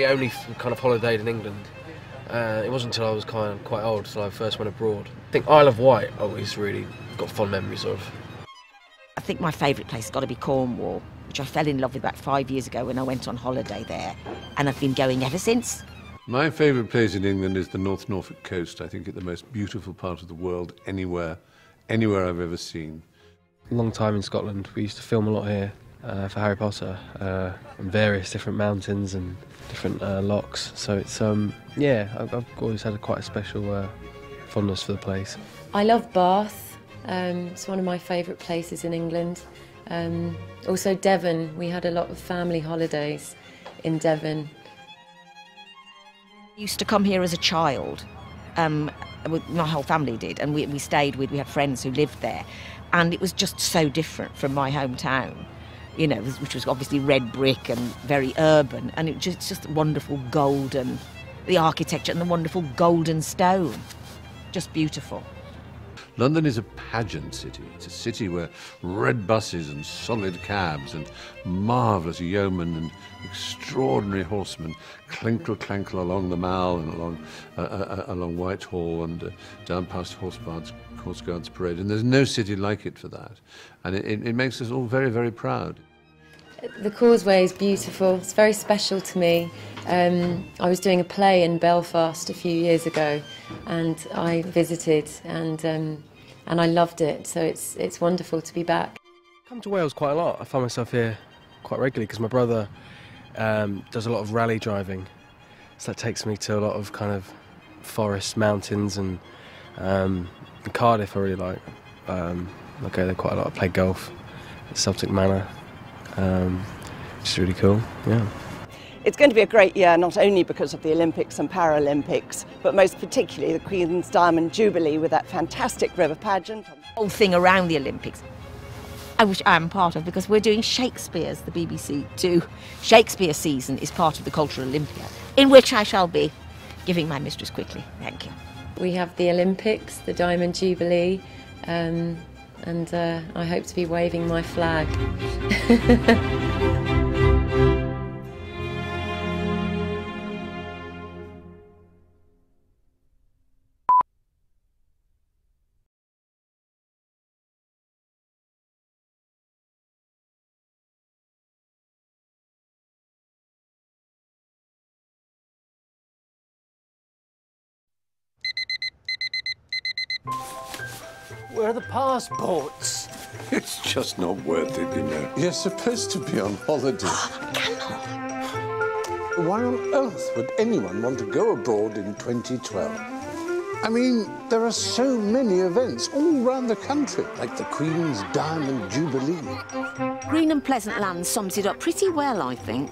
really only kind of holidayed in England. It wasn't until I was kind of quite old till I first went abroad. I think Isle of Wight I always really got fond memories of. I think my favourite place has got to be Cornwall, which I fell in love with about 5 years ago when I went on holiday there, and I've been going ever since. My favourite place in England is the North Norfolk coast. I think it's the most beautiful part of the world anywhere I've ever seen. A long time in Scotland. We used to film a lot here for Harry Potter, on various different mountains and different lochs. So it's yeah, I've always had quite a special fondness for the place. I love Bath. It's one of my favourite places in England. Also Devon. We had a lot of family holidays in Devon. I used to come here as a child. My whole family did, and we had friends who lived there, and it was just so different from my hometown, you know, which was obviously red brick and very urban, and it was just wonderful golden, the architecture and the wonderful golden stone, just beautiful. London is a pageant city. It's a city where red buses and solid cabs and marvellous yeomen and extraordinary horsemen clankle along the Mall and along Whitehall and down past Horse Guards Parade. And there's no city like it for that. And it makes us all very, very proud. The Causeway is beautiful. It's very special to me. I was doing a play in Belfast a few years ago, and I visited, and I loved it. So it's wonderful to be back. I come to Wales quite a lot. I find myself here quite regularly because my brother does a lot of rally driving, so that takes me to a lot of kind of forest, mountains, and Cardiff I really like. I go there quite a lot. I play golf at Celtic Manor. Which is really cool, yeah. It's going to be a great year, not only because of the Olympics and Paralympics, but most particularly the Queen's Diamond Jubilee with that fantastic river pageant. The whole thing around the Olympics, which I'm part of, because we're doing Shakespeare's, the BBC 2 Shakespeare season is part of the Cultural Olympia, in which I shall be giving my mistress quickly. Thank you. We have the Olympics, the Diamond Jubilee, and I hope to be waving my flag. Where are the passports? It's just not worth it, you know. You're supposed to be on holiday. Why on earth would anyone want to go abroad in 2012? I mean, there are so many events all around the country, like the Queen's Diamond Jubilee. Green and Pleasant Land sums it up pretty well, I think.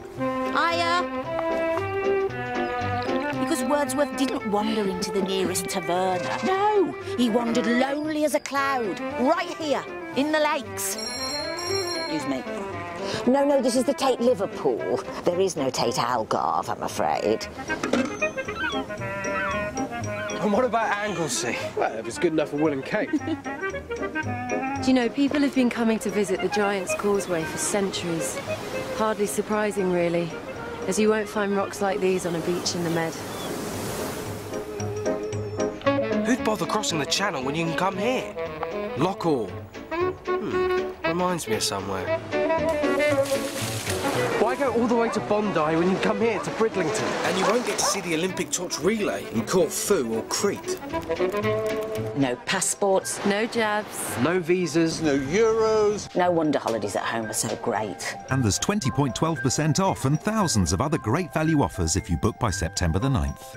Because Wordsworth didn't wander into the nearest taverna. No, he wandered lonely as a cloud, right here, in the lakes. Excuse me. No, this is the Tate Liverpool. There is no Tate Algarve, I'm afraid. And what about Anglesey? Well, if it's good enough for Will and Kate. Do you know, people have been coming to visit the Giant's Causeway for centuries. Hardly surprising, really, as you won't find rocks like these on a beach in the Med. Who'd bother crossing the channel when you can come here? Lockall. Reminds me of somewhere. Why go all the way to Bondi when you can come here to Bridlington? And you won't get to see the Olympic torch relay in Corfu or Crete. No passports. No jabs. No visas. No euros. No wonder holidays at home are so great. And there's 20.12% off and thousands of other great value offers if you book by September the 9th.